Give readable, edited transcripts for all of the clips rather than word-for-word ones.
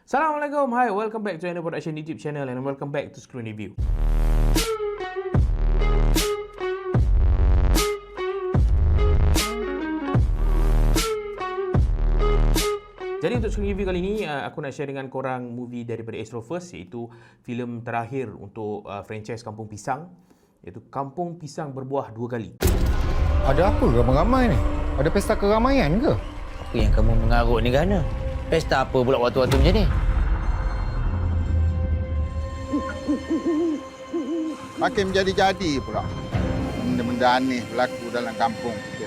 Assalamualaikum, hi, welcome back to Ender Production YouTube channel and welcome back to Screen Review. Jadi untuk Screen Review kali ni, aku nak share dengan korang movie daripada Astro First, iaitu filem terakhir untuk franchise Kampung Pisang, iaitu Kampung Pisang Berbuah Dua Kali. Ada apa ramai-ramai ni? Ada pesta keramaian ke? Apa yang kamu mengarut ni, Gana? Pesta apa pula waktu-waktu macam ni? Makin menjadi-jadi pula. Benda-benda aneh berlaku dalam kampung kita.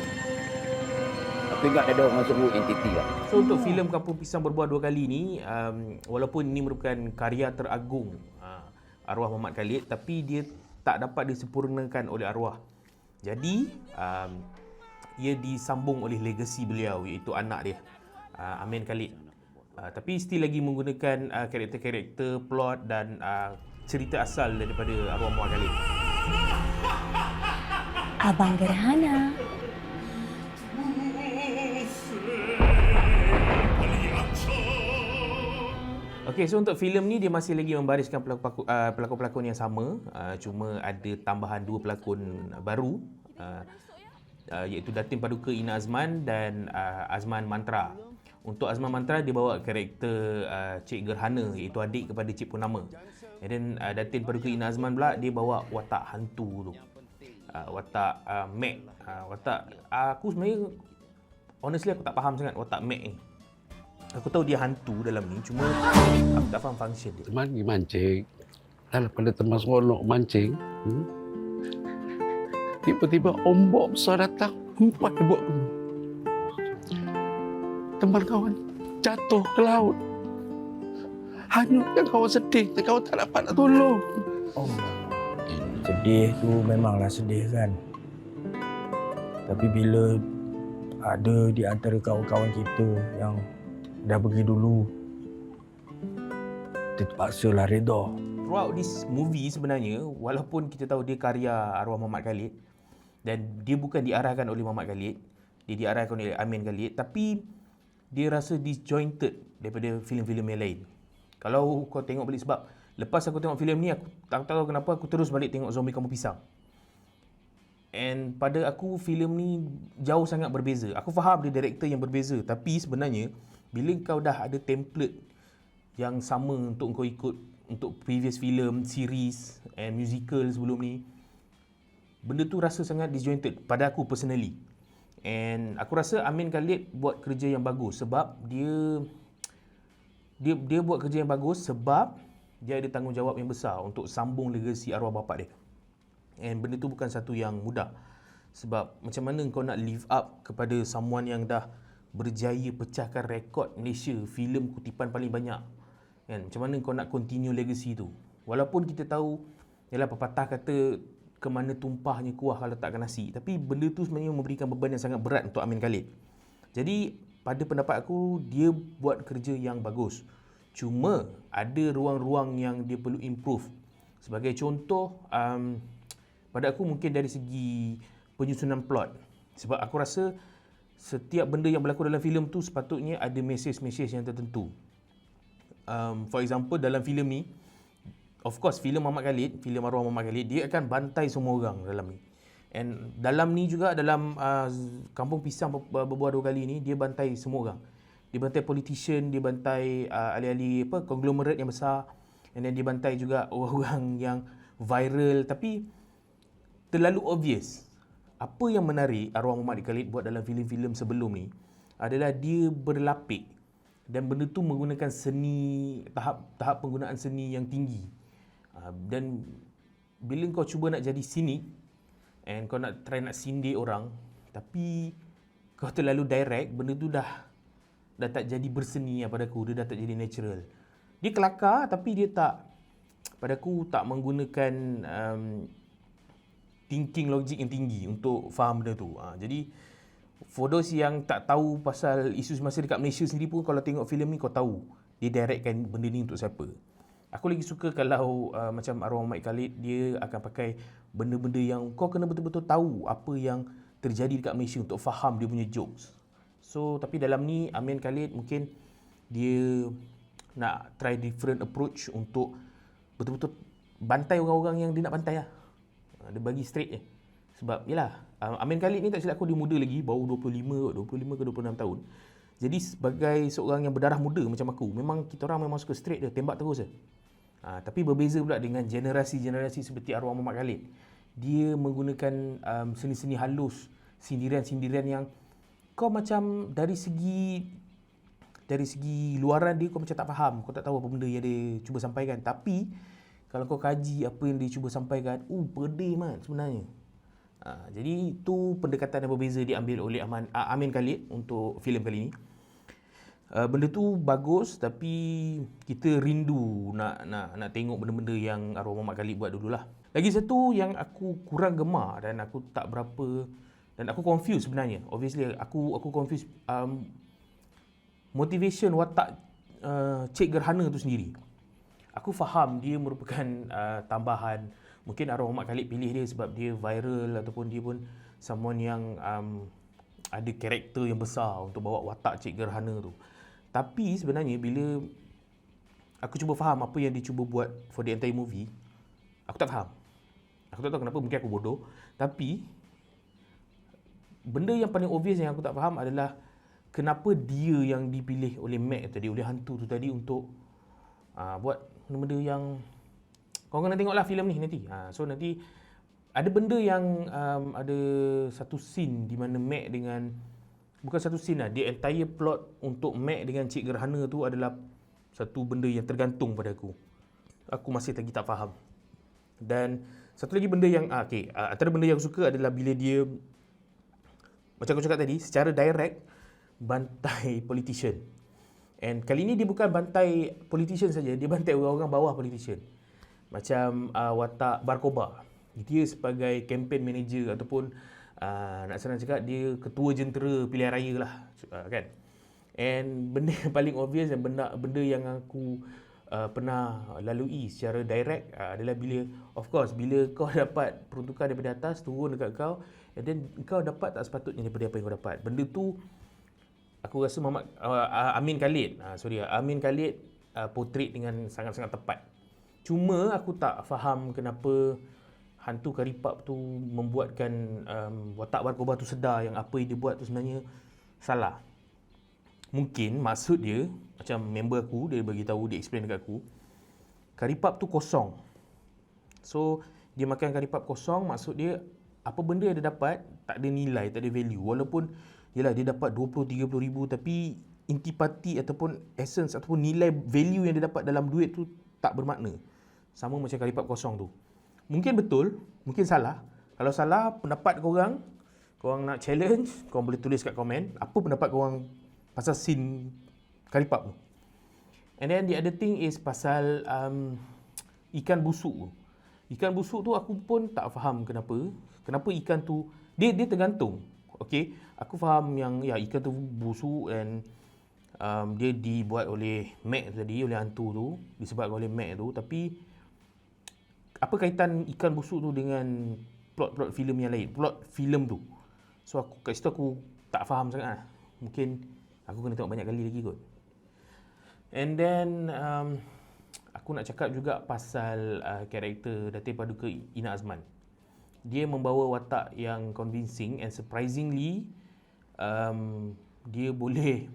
Tapi tak ada orang sebut entiti lah. So untuk filem Kampung Pisang Berbuah Dua Kali ni, walaupun ini merupakan karya teragung arwah Muhammad Khalid, tapi dia tak dapat disempurnakan oleh arwah. Jadi ia disambung oleh legasi beliau, iaitu anak dia, Amin Khalid. Tapi still lagi menggunakan karakter-karakter, plot dan cerita asal daripada arwah Muhammad Khalid. Abang Gerhana. Okey, so untuk filem ni dia masih lagi membariskan pelakon-pelakon yang sama, cuma ada tambahan dua pelakon baru, iaitu Datin Paduka Ina Azman dan Azman Mantra. Untuk Azman Mantra dia bawa karakter Cik Gerhana, iaitu adik kepada Cik Purnama. And then Datin Paduka Ina Azman pula dia bawa watak hantu tu, watak Mac. Watak aku sebenarnya honestly aku tak faham sangat watak Mac ni. Aku tahu dia hantu dalam ni, cuma aku tak faham function dia. Teman pergi mancing. Daripada teman seronok mancing, tiba-tiba ombak besar datang, empat dia buat kamu. Teman kawan jatuh ke laut. Hanyutkan kawan sedih, kawan tak dapat nak tolong. Oh, sedih tu memanglah sedih kan. Tapi bila ada di antara kawan-kawan kita yang dah pergi dulu, kita terpaksalah reda. Throughout this movie sebenarnya, walaupun kita tahu dia karya arwah Muhammad Khalid dan dia bukan diarahkan oleh Muhammad Khalid, dia diarahkan oleh Amin Khalid, tapi dia rasa disjointed daripada filem-filem yang lain. Kalau kau tengok balik, sebab lepas aku tengok filem ni, aku tak tahu kenapa aku terus balik tengok Zombie Kampung Pisang. And pada aku filem ni jauh sangat berbeza. Aku faham dia director yang berbeza, tapi sebenarnya bila kau dah ada template yang sama untuk kau ikut untuk previous filem, series and musical sebelum ni, benda tu rasa sangat disjointed pada aku personally. And aku rasa Amin Khalid buat kerja yang bagus sebab dia buat kerja yang bagus sebab dia ada tanggungjawab yang besar untuk sambung legasi arwah bapa dia. And benda tu bukan satu yang mudah. Sebab macam mana kau nak live up kepada someone yang dah berjaya pecahkan rekod Malaysia filem kutipan paling banyak, kan? Macam mana kau nak continue legacy tu? Walaupun kita tahu ialah pepatah kata ke mana tumpahnya kuah kalau takkan nasi, tapi benda tu sebenarnya memberikan beban yang sangat berat untuk Amin Khalid. Jadi pada pendapat aku, dia buat kerja yang bagus, cuma ada ruang-ruang yang dia perlu improve. Sebagai contoh, pada aku mungkin dari segi penyusunan plot. Sebab aku rasa setiap benda yang berlaku dalam filem tu sepatutnya ada mesej-mesej yang tertentu. For example, dalam filem ni, of course filem Muhammad Khalid, filem arwah Muhammad Khalid, dia akan bantai semua orang dalam ni. And dalam ni juga, dalam Kampung Pisang Berbuah Dua Kali ni, dia bantai semua orang. Dia bantai politician, dia bantai ahli-ahli konglomerat yang besar, and then dia bantai juga orang-orang yang viral. Tapi terlalu obvious. Apa yang menarik arwah Muhammad Khalid buat dalam filem-filem sebelum ni adalah dia berlapik, dan benda tu menggunakan seni, tahap penggunaan seni yang tinggi. Dan bila kau cuba nak jadi sinik and kau nak try nak sindir orang, tapi kau terlalu direct, benda tu dah tak jadi berseni pada aku. Dia dah tak jadi natural. Dia kelakar, tapi dia tak, pada aku tak menggunakan thinking logik yang tinggi untuk faham benda tu. Jadi for those yang tak tahu pasal isu semasa dekat Malaysia sendiri pun, kalau tengok filem ni kau tahu dia directkan benda ni untuk siapa. Aku lagi suka kalau macam arwah Muhammad Khalid, dia akan pakai benda-benda yang kau kena betul-betul tahu apa yang terjadi dekat Malaysia untuk faham dia punya jokes. So tapi dalam ni Amin Khalid mungkin dia nak try different approach untuk betul-betul bantai orang-orang yang dia nak bantai lah. Dia bagi straight je. Sebab yelah, Amin Khalid ni tak silap aku dia muda lagi, baru 25 ke 26 tahun. Jadi sebagai seorang yang berdarah muda macam aku, memang kita orang memang suka straight dia, tembak terus je. Tapi berbeza pula dengan generasi-generasi seperti arwah Muhammad Khalid. Dia menggunakan seni-seni halus, sindiran-sindiran yang kau macam dari segi luaran dia kau macam tak faham, kau tak tahu apa benda yang dia cuba sampaikan. Tapi kalau kau kaji apa yang dia cuba sampaikan, pedih man sebenarnya. Jadi itu pendekatan yang berbeza diambil oleh Amin Khalid untuk filem kali ini. Benda tu bagus, tapi kita rindu nak tengok benda-benda yang arwah Muhammad Khalid buat dululah. Lagi satu yang aku kurang gemar dan aku tak berapa, dan aku confused sebenarnya. Obviously aku confused motivation watak Cik Gerhana tu sendiri. Aku faham dia merupakan tambahan. Mungkin arwah Muhammad Khalid pilih dia sebab dia viral ataupun dia pun someone yang ada karakter yang besar untuk bawa watak Cik Gerhana tu. Tapi sebenarnya bila aku cuba faham apa yang dia cuba buat for the entire movie, aku tak faham. Aku tak tahu kenapa, mungkin aku bodoh. Tapi benda yang paling obvious yang aku tak faham adalah kenapa dia yang dipilih oleh Mac tadi, oleh hantu tu tadi untuk buat benda-benda yang korang kena tengoklah filem ni nanti. So nanti ada benda yang ada satu scene di mana Mac dengan, bukan satu scene lah, the entire plot untuk Mac dengan Cik Gerhana tu adalah satu benda yang tergantung pada aku. Aku masih lagi tak faham. Dan satu lagi benda yang antara benda yang aku suka adalah bila dia, macam aku cakap tadi, secara direct bantai politician. And kali ni dia bukan bantai politician saja, dia bantai orang-orang bawah politician. Macam watak Barkoba. Dia sebagai campaign manager ataupun nak senang cakap dia ketua jentera pilihan raya lah, kan. And benda yang paling obvious dan benda yang aku pernah lalui secara direct adalah bila, of course, bila kau dapat peruntukan daripada atas turun dekat kau, and then kau dapat tak sepatutnya daripada apa yang kau dapat. Benda tu aku rasa Amin Khalid portray dengan sangat-sangat tepat. Cuma aku tak faham kenapa hantu karipap tu membuatkan watak Barkoba tu sedar yang apa yang dia buat tu sebenarnya salah. Mungkin maksud dia, macam member aku, dia bagi tahu, dia explain dekat aku, karipap tu kosong. So dia makan karipap kosong, maksud dia apa benda yang dia dapat tak ada nilai, tak ada value. Walaupun yelah dia dapat 20-30 ribu, tapi intipati ataupun essence ataupun nilai value yang dia dapat dalam duit tu tak bermakna. Sama macam karipap kosong tu. Mungkin betul, mungkin salah. Kalau salah, pendapat korang nak challenge, korang boleh tulis kat komen apa pendapat korang pasal scene karipap tu. And then the other thing is pasal ikan busuk tu. Ikan busuk tu aku pun tak faham kenapa ikan tu dia tergantung. Okay, aku faham yang ikan tu busuk dan dia dibuat oleh Mac tadi, oleh hantu tu, disebabkan oleh Mac tu. Tapi apa kaitan ikan busuk tu dengan plot filem yang lain, plot filem tu? So aku kat situ aku tak faham sangat lah. Mungkin aku kena tengok banyak kali lagi kot. And then aku nak cakap juga pasal karakter Datin Paduka Ina Azman. Dia membawa watak yang convincing and surprisingly dia boleh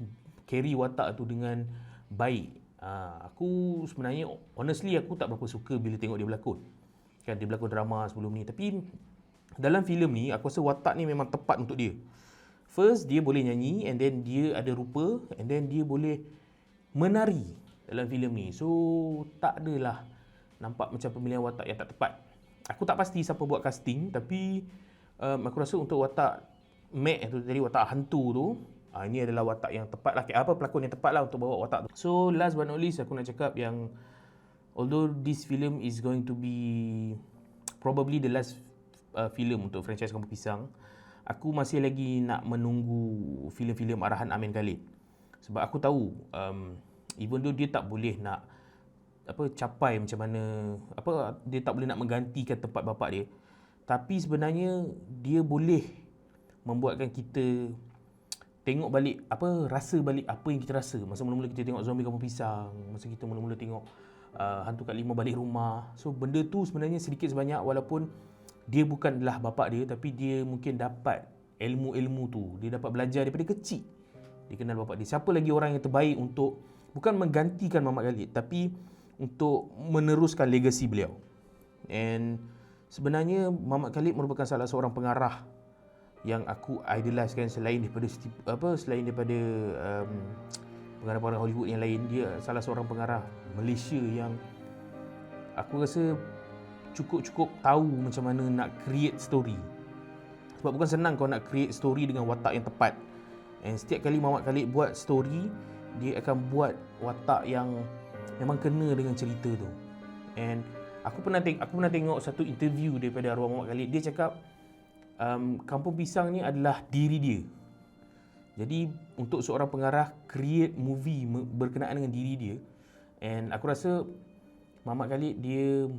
carry watak tu dengan baik. Aku sebenarnya honestly aku tak berapa suka bila tengok dia berlakon. Kan dia berlakon drama sebelum ni, tapi dalam filem ni aku rasa watak ni memang tepat untuk dia. First, dia boleh nyanyi, and then dia ada rupa, and then dia boleh menari dalam filem ni. So tak adalah nampak macam pemilihan watak yang tak tepat. Aku tak pasti siapa buat casting, tapi aku rasa untuk watak Mac tu tadi, watak hantu tu, ini adalah watak yang tepat lah, pelakon yang tepat lah untuk bawa watak tu. So last but not least, aku nak cakap yang although this film is going to be probably the last film untuk franchise Kampung Pisang, aku masih lagi nak menunggu filem-filem arahan Amin Khalid. Sebab aku tahu even though dia tak boleh nak capai macam mana, dia tak boleh nak menggantikan tempat bapak dia, tapi sebenarnya dia boleh membuatkan kita tengok balik rasa balik apa yang kita rasa masa mula-mula kita tengok Zombie Kampung Pisang, masa kita mula-mula tengok Hantu Kak Limah Balik Rumah. So benda tu sebenarnya sedikit sebanyak, walaupun dia bukanlah bapak dia, tapi dia mungkin dapat ilmu-ilmu tu, dia dapat belajar daripada kecil. Dia kenal bapak dia. Siapa lagi orang yang terbaik untuk bukan menggantikan Mamat Khalid, tapi untuk meneruskan legasi beliau. And sebenarnya Mamat Khalid merupakan salah seorang pengarah yang aku idolize kan, selain daripada pengarah-pengarah Hollywood yang lain. Dia salah seorang pengarah Malaysia yang aku rasa cukup tahu macam mana nak create story. Sebab bukan senang kau nak create story dengan watak yang tepat. And setiap kali Mamat Khalid buat story, dia akan buat watak yang memang kena dengan cerita tu. And aku pernah tengok satu interview daripada arwah Mamat Khalid. Dia cakap Kampung Pisang ni adalah diri dia. Jadi untuk seorang pengarah create movie berkenaan dengan diri dia, and aku rasa Mamat Khalid, dia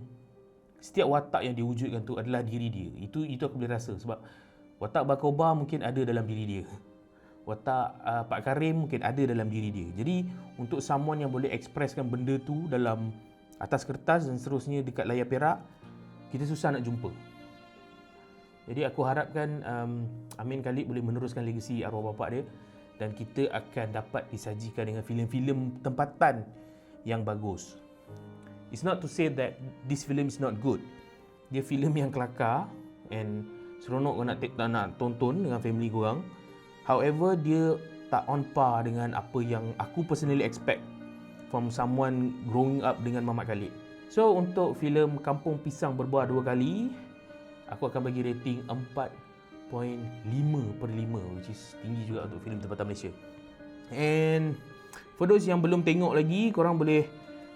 setiap watak yang dia wujudkan tu adalah diri dia. Itu aku boleh rasa. Sebab watak Bakoba mungkin ada dalam diri dia, watak Pak Karim mungkin ada dalam diri dia. Jadi untuk someone yang boleh expresskan benda tu dalam atas kertas dan seterusnya dekat layar perak, kita susah nak jumpa. Jadi aku harapkan Amin Khalid boleh meneruskan legasi arwah bapa dia, dan kita akan dapat disajikan dengan filem-filem tempatan yang bagus. It's not to say that this film is not good. Dia filem yang kelakar and seronok kau nak tonton dengan family korang. However, dia tak on par dengan apa yang aku personally expect from someone growing up dengan Mamat Khalid. So untuk filem Kampung Pisang Berbuah Dua Kali, aku akan bagi rating 4.5/5, which is tinggi juga untuk filem tempatan Malaysia. And for those yang belum tengok lagi, korang boleh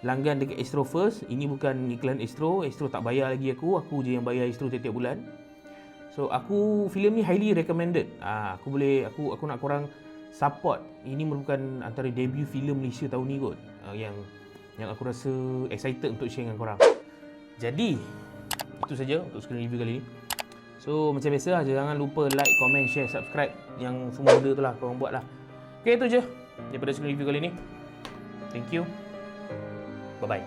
langgan dekat Astro First. Ini bukan iklan Astro tak bayar lagi aku je yang bayar Astro tiap-tiap bulan. So filem ni highly recommended. Aku nak korang support. Ini merupakan antara debut filem Malaysia tahun ni kot, yang aku rasa excited untuk share dengan korang. Jadi itu saja untuk screen review kali ni. So macam biasa, jangan lupa like, comment, share, subscribe. Yang semua benda tu lah korang buat lah. Okay, itu je daripada screen review kali ni. Thank you. Bye-bye.